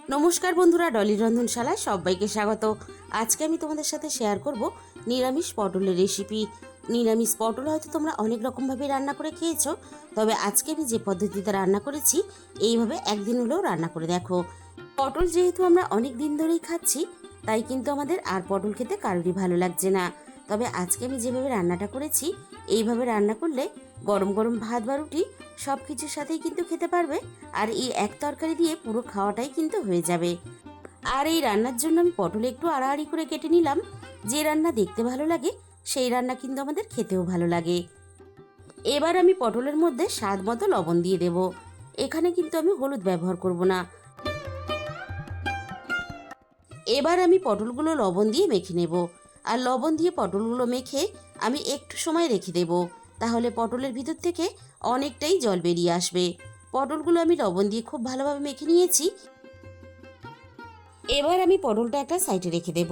নমস্কার বন্ধুরা, ডলির রন্ধনশালায় সবাইকে স্বাগত। আজকে আমি তোমাদের সাথে শেয়ার করব নিরামিষ পটলের রেসিপি। নিরামিষ পটল হয়তো তোমরা অনেক রকমভাবে রান্না করে খেয়েছো, তবে আজকে আমি যে পদ্ধতিতে রান্না করেছি এইভাবে একদিন হলেও রান্না করে দেখো। পটল যেহেতু আমরা অনেক দিন ধরেই খাচ্ছি, তাই কিন্তু আমাদের আর পটল খেতে কারোরই ভালো লাগছে না। তবে আজকে আমি যেভাবে রান্নাটা করেছি, এইভাবে রান্না করলে গরম গরম ভাত বা রুটি সব কিছুর সাথেই কিন্তু খেতে পারবে। আর এই এক তরকারি দিয়ে পুরো খাওয়াটাই কিন্তু হয়ে যাবে। আর এই রান্নার জন্য আমি পটল একটু আড়াআড়ি করে কেটে নিলাম। যে রান্না দেখতে ভালো লাগে সেই রান্না কিন্তু আমাদের খেতেও ভালো লাগে। এবার আমি পটলের মধ্যে স্বাদ মতো লবণ দিয়ে দেব। এখানে কিন্তু আমি হলুদ ব্যবহার করব না। এবার আমি পটলগুলো লবণ দিয়ে মেখে নেব। আর লবণ দিয়ে পটলগুলো মেখে আমি একটু সময় রেখে দেব, তাহলে পটলের ভিতর থেকে অনেকটাই জল বেরিয়ে আসবে। পটলগুলো আমি লবণ দিয়ে খুব ভালোভাবে মেখে নিয়েছি। এবার আমি পটলটা একটা সাইডে রেখে দেব।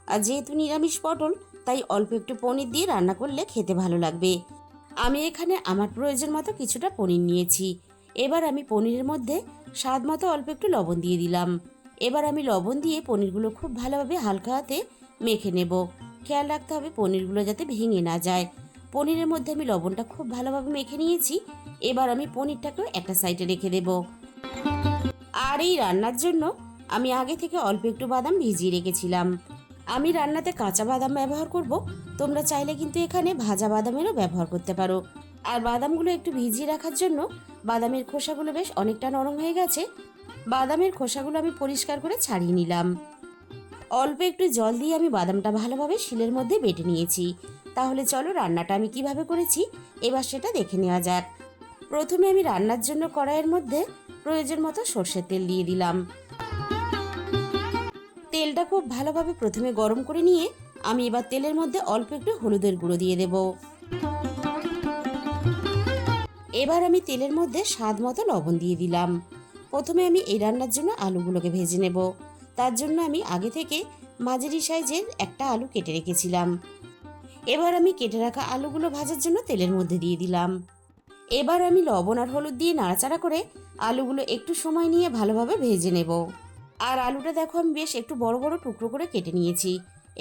আর যেহেতু নিরামিষ পটল, তাই অল্প একটু পনির দিয়ে রান্না করলে খেতে ভালো লাগবে। আমি এখানে আমার প্রয়োজন মতো কিছুটা পনির নিয়েছি। এবার আমি পনিরের মধ্যে স্বাদ মতো অল্প একটু লবণ দিয়ে দিলাম। এবার আমি লবণ দিয়ে পনিরগুলো খুব ভালোভাবে হালকা হাতে মেখে নেব। খেয়াল রাখতে হবে পনিরগুলো যাতে ভেঙে না যায়। পনিরের মধ্যে আমি লবণটা খুব ভালোভাবে মেখে নিয়েছি। এবার আমি পনিরটাকেও একটা সাইডে রেখে দেব। আর এই রান্নার জন্য আমি আগে থেকে অল্প একটু বাদাম ভিজিয়ে রেখেছিলাম। আমি রান্নাতে কাঁচা বাদাম ব্যবহার করব। তোমরা চাইলে কিন্তু এখানে ভাজা বাদামেরও ব্যবহার করতে পারো। আর বাদামগুলো একটু ভিজিয়ে রাখার জন্য বাদামের খোসাগুলো বেশ অনেকটা নরম হয়ে গেছে। বাদামের খোসাগুলো আমি পরিষ্কার করে ছাড়িয়ে নিলাম। অল্প একটু জল দিয়ে আমি বাদামটা ভালোভাবে শিলের মধ্যে বেটে নিয়েছি। তাহলে চলো রান্নাটা আমি কিভাবে করেছি এবার সেটা দেখে নেওয়া যাক। প্রথমে আমি রান্নার জন্য কড়াইয়ের মধ্যে প্রয়োজন মতো সর্ষের তেল দিয়ে দিলাম। তেলটা খুব ভালোভাবে প্রথমে গরম করে নিয়ে আমি এবার তেলের মধ্যে অল্প একটু হলুদের গুঁড়ো দিয়ে দেব। এবার আমি তেলের মধ্যে স্বাদ মতো লবণ দিয়ে দিলাম। প্রথমে আমি এই রান্নার জন্য আলুগুলোকে ভেজে নেব। তার জন্য আমি আগে থেকে মাঝারি সাইজের একটা আলু কেটে রেখেছিলাম। এবার আমি কেটে রাখা আলুগুলো ভাজার জন্য তেলের মধ্যে দিয়ে দিলাম। এবার আমি লবণ আর হলুদ দিয়ে নাড়াচাড়া করে আলুগুলো একটু সময় নিয়ে ভালোভাবে ভেজে নেব। আর আলুটা দেখো আমি বেশ একটু বড় বড় টুকরো করে কেটে নিয়েছি।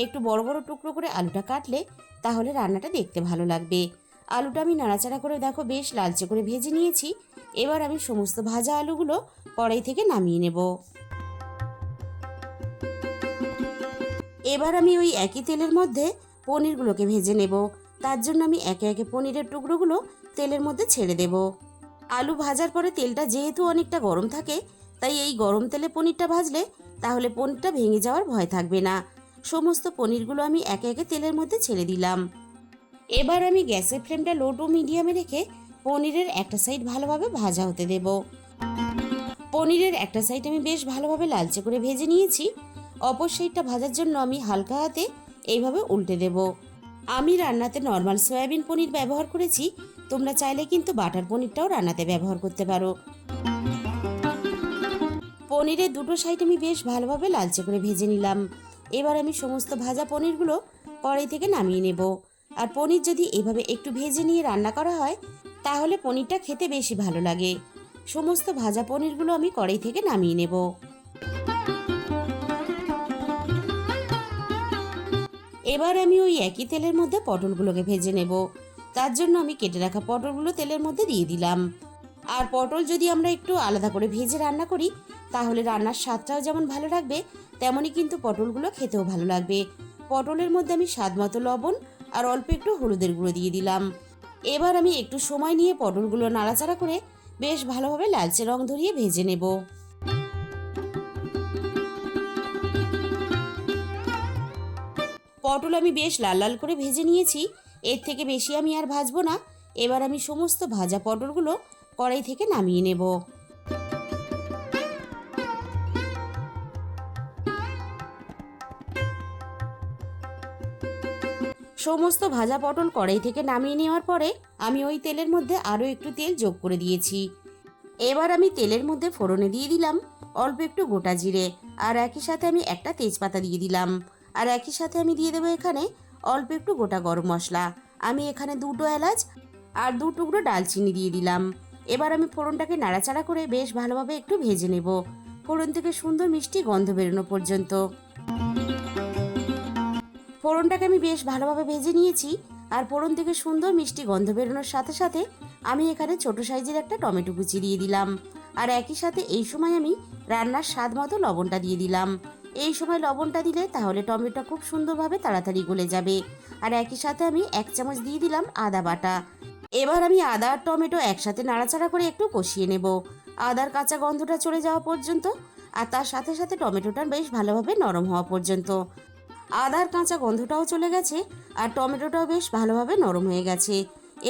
একটু বড় বড় টুকরো করে আলুটা কাটলে তাহলে রান্নাটা দেখতে ভালো লাগবে। আলুটা আমি নাড়াচাড়া করে দেখো বেশ লালচে করে ভেজে নিয়েছি। এবার আমি সমস্ত ভাজা আলুগুলো কড়াই থেকে নামিয়ে নেব। এবার আমি ওই একই তেলের মধ্যে পনিরগুলোকে ভেজে নেব। তার জন্য আমি একে একে পনিরের টুকরোগুলো তেলের মধ্যে ছেড়ে দেব। আলু ভাজার পরে তেলটা যেহেতু অনেকটা গরম থাকে, তাই এই গরম তেলে পনিরটা ভাজলে তাহলে পনিরটা ভেঙে যাওয়ার ভয় থাকবে না। সমস্ত পনিরগুলো আমি একে একে তেলের মধ্যে ছেড়ে দিলাম। এবার আমি গ্যাসের ফ্লেমটা লো টু মিডিয়ামে রেখে পনিরের একটা সাইড ভালোভাবে ভাজা হতে দেব। পনিরের একটা সাইড আমি বেশ ভালোভাবে লালচে করে ভেজে নিয়েছি। অপর সাইডটা ভাজার জন্য আমি হালকা হাতে এইভাবে উল্টে দেব। আমি রান্নাতে নর্মাল সয়াবিন পনির ব্যবহার করেছি। তোমরা চাইলে কিন্তু বাটার পনিরটাও রান্নাতে ব্যবহার করতে পারো। পনিরের দুটো সাইড আমি বেশ ভালোভাবে লালচে করে ভেজে নিলাম। এবার আমি সমস্ত ভাজা পনিরগুলো কড়াই থেকে নামিয়ে নেব। আর পনির যদি এভাবে একটু ভেজে নিয়ে রান্না করা হয়, তাহলে পনিরটা খেতে বেশি ভালো লাগে। সমস্ত ভাজা পনিরগুলো আমি কড়াই থেকে নামিয়ে নেব। এবার আমি ওই একই তেলের মধ্যে পটলগুলোকে ভেজে নেব। তার জন্য আমি কেটে রাখা পটলগুলো তেলের মধ্যে দিয়ে দিলাম। আর পটল যদি আমরা একটু আলাদা করে ভেজে রান্না করি, তাহলে রান্নার স্বাদটাও যেমন ভালো লাগবে, তেমনই কিন্তু পটলগুলো খেতেও ভালো লাগবে। পটলের মধ্যে আমি স্বাদ মতো লবণ আর অল্প একটু হলুদের গুঁড়ো দিয়ে দিলাম। এবার আমি একটু সময় নিয়ে পটলগুলো নাড়াচাড়া করে বেশ ভালোভাবে লালচে রং ধরিয়ে ভেজে নেব। পটল আমি বেশ লাল লাল করে ভেজে নিয়েছি। এর থেকে বেশি আমি আর ভাজবো না। এবার আমি সমস্ত ভাজা পটলগুলো কড়াই থেকে নামিয়ে নেব। সমস্ত ভাজা পটল কড়াই থেকে নামিয়ে নেওয়ার পরে আমি ওই তেলের মধ্যে আরও একটু তেল যোগ করে দিয়েছি। এবার আমি তেলের মধ্যে ফোড়নে দিয়ে দিলাম অল্প একটু গোটা জিরে। আর একই সাথে আমি একটা তেজপাতা দিয়ে দিলাম। আর একই সাথে আমি দিয়ে দেবো এখানে অল্প একটু গোটা গরম মশলা। আমি এখানে দুটো এলাচ আর দু টুকরো ডালচিনি দিয়ে দিলাম। এবার আমি ফোড়নটাকে নাড়াচাড়া করে বেশ ভালোভাবে একটু ভেজে নেব। ফোড়ন থেকে সুন্দর মিষ্টি গন্ধ বেরোনো পর্যন্ত। ফোড়নটাকে আমি বেশ ভালোভাবে ভেজে নিয়েছি। আর ফোড়ন থেকে সুন্দর মিষ্টি গন্ধ বেরোনোর সাথে সাথে আমি এখানে ছোট সাইজের একটা টমেটো কুচি দিয়ে দিলাম। আর একই সাথে এই সময় আমি রান্নার স্বাদ মতো লবণটা দিয়ে দিলাম। এই সময় লবণটা দিলে তাহলে টমেটো খুব সুন্দরভাবে তাড়াতাড়ি গলে যাবে। আর একই সাথে আমি 1 চামচ দিয়ে দিলাম আদা বাটা। এবার আমি আদা আর টমেটো একসাথে নাড়াচাড়া করে একটু কষিয়ে নেব, আদার কাঁচা গন্ধটা চলে যাওয়া পর্যন্ত। আর তার সাথে সাথে টমেটোটা বেশ ভালোভাবে নরম হওয়া পর্যন্ত। আদার কাঁচা গন্ধটাও চলে গেছে আর টমেটোটাও বেশ ভালোভাবে নরম হয়ে গেছে।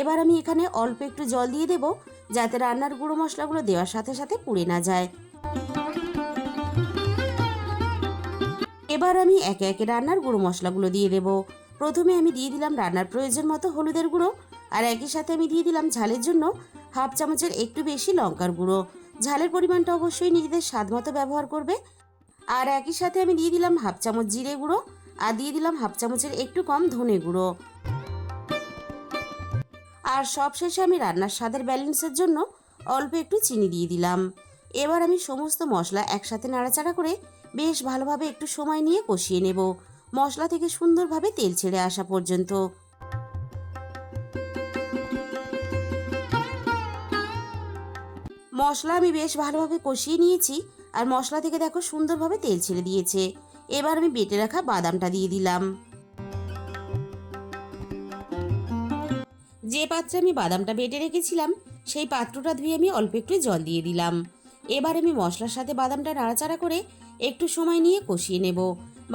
এবার আমি এখানে অল্প একটু জল দিয়ে দেব, যাতে রান্নার গুঁড়ো মশলাগুলো দেওয়ার সাথে সাথে পুড়ে না যায়। এবার আমি একে একে রান্নার গুঁড়ো মশলাগুলো দিয়ে দেব। প্রথমে আমি দিয়ে দিলাম রান্নার প্রয়োজন মতো হলুদের গুঁড়ো। আর একই সাথে আমি দিয়ে দিলাম ঝালের জন্য 1/2 চামচের একটু বেশি লঙ্কার গুঁড়ো। ঝালের পরিমাণটা অবশ্যই নিজেদের স্বাদ মতো ব্যবহার করবে। আর একই সাথে আমি দিয়ে দিলাম 1/2 চামচ জিরে গুঁড়ো। আর দিয়ে দিলাম 1/2 চামচের একটু কম ধনে গুঁড়ো। আর সবশেষে আমি রান্নার স্বাদের ব্যালেন্সের জন্য অল্প একটু চিনি দিয়ে দিলাম। এবার আমি সমস্ত মশলা একসাথে নাড়াচাড়া করে বেশ ভালোভাবে একটু সময় নিয়ে কষিয়ে নেব, মশলা থেকে সুন্দরভাবে তেল ছেড়ে আসা পর্যন্ত। মশলা আমি বেশ ভালোভাবে কষিয়ে নিয়েছি। আর মশলা থেকে দেখো সুন্দরভাবে তেল ছেড়ে দিয়েছে। এবার আমি বেটে রাখা বাদামটা দিয়ে দিলাম। যে পাত্রে আমি বাদামটা বেটে রেখেছিলাম সেই পাত্রটা ধুয়ে আমি অল্প একটু জল দিয়ে দিলাম। এবার আমি মশলার সাথে বাদামটা নাড়াচাড়া করে একটু সময় নিয়ে কষিয়ে নেব,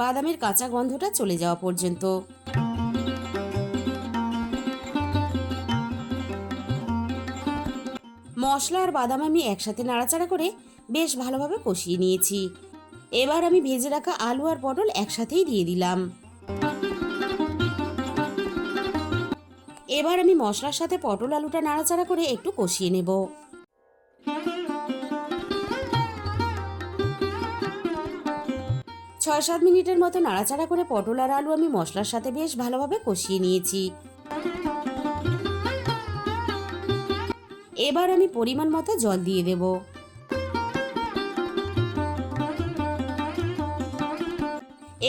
বাদামের কাঁচা গন্ধটা চলে যাওয়া পর্যন্ত। মশলা আর বাদাম আমি একসাথে নাড়াচাড়া করে বেশ ভালোভাবে কষিয়ে নিয়েছি। এবার আমি ভেজে রাখা আলু আর পটল একসাথেই দিয়ে দিলাম। এবার আমি মশলার সাথে পটল আলুটা নাড়াচাড়া করে একটু কষিয়ে নেব। 6-7 মিনিটের মতো নাড়াচাড়া করে পটল আর আলু আমি মশলার সাথে বেশ ভালোভাবে কষিয়ে নিয়েছি। এবার আমি পরিমাণ মতো জল দিয়ে দেব।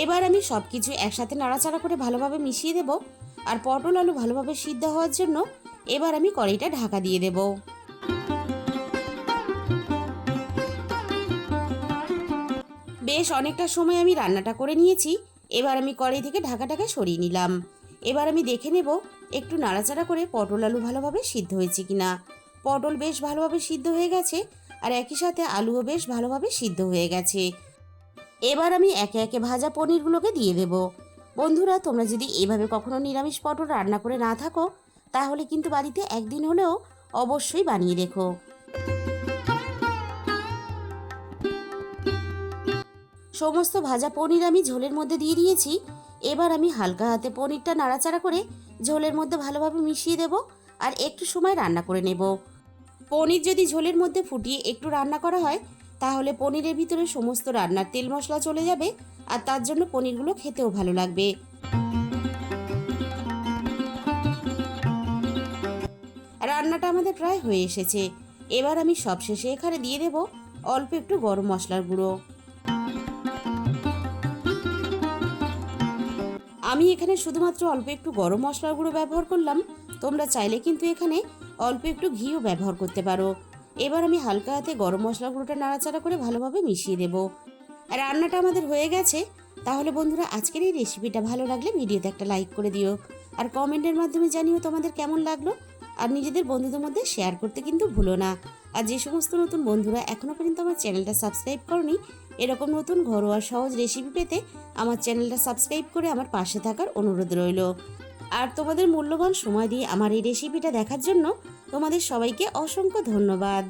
এবার আমি সবকিছু একসাথে নাড়াচাড়া করে ভালোভাবে মিশিয়ে দেব। আর পটল আলু ভালোভাবে সিদ্ধ হওয়ার জন্য এবার আমি কড়াইটা ঢাকা দিয়ে দেব। বেশ অনেকটা সময় আমি রান্নাটা করে নিয়েছি। এবার আমি কড়াই থেকে ঢাকাটাকে সরিয়ে নিলাম। এবার আমি দেখে নেব একটু নাড়াচাড়া করে পটল আলু ভালোভাবে সিদ্ধ হয়েছে কিনা। পটল বেশ ভালোভাবে সিদ্ধ হয়ে গেছে আর একই সাথে আলুও বেশ ভালোভাবে সিদ্ধ হয়ে গেছে। এবার আমি একে একে ভাজা পনিরগুলোকে দিয়ে দেব। বন্ধুরা, তোমরা যদি এভাবে কখনো নিরামিষ পটল রান্না করে না থাকো তাহলে কিন্তু বাড়িতে একদিন হলেও অবশ্যই বানিয়ে দেখো। সমস্ত ভাজা পনির আমি ঝোলের মধ্যে দিয়ে দিয়েছি। এবার আমি হালকা হাতে পনিরটা নাড়াচাড়া করে ঝোলের মধ্যে ভালোভাবে মিশিয়ে দেব আর একটু সময় রান্না করে নেব। পনির যদি ঝোলের মধ্যে ফুটিয়ে একটু রান্না করা হয় তাহলে পনিরের ভিতরে সমস্ত রান্নার তেল মশলা চলে যাবে আর তার জন্য পনিরগুলো খেতেও ভালো লাগবে। রান্নাটা আমাদের প্রায় হয়ে এসেছে। এবার আমি সবশেষে এখানে দিয়ে দেব অল্প একটু গরম মশলার গুঁড়ো। আমি এখানে শুধুমাত্র অল্প একটু গরম মশলার গুঁড়ো ব্যবহার করলাম। তোমরা চাইলে কিন্তু এখানে অল্প একটু ঘিও ব্যবহার করতে পারো। এবার আমি হালকা হাতে গরম মশলা গুঁড়োটা নাড়াচাড়া করে ভালোভাবে মিশিয়ে দেব। রান্নাটা আমাদের হয়ে গেছে। তাহলে বন্ধুরা, আজকের এই রেসিপিটা ভালো লাগলে ভিডিওতে একটা লাইক করে দিও আর কমেন্টের মাধ্যমে জানিও তোমাদের কেমন লাগলো। আর নিজেদের বন্ধুদের মধ্যে শেয়ার করতে কিন্তু ভুলো না। আর যে সমস্ত নতুন বন্ধুরা এখনও পর্যন্ত আমার চ্যানেলটা সাবস্ক্রাইব করনি, এরকম নতুন ঘরোয়া সহজ রেসিপি পেতে আমার চ্যানেলটা সাবস্ক্রাইব করে আমার পাশে থাকার অনুরোধ রইল। আর তোমাদের মূল্যবান সময় দিয়ে আমার এই রেসিপিটা দেখার জন্য তোমাদের সবাইকে অসংখ্য ধন্যবাদ।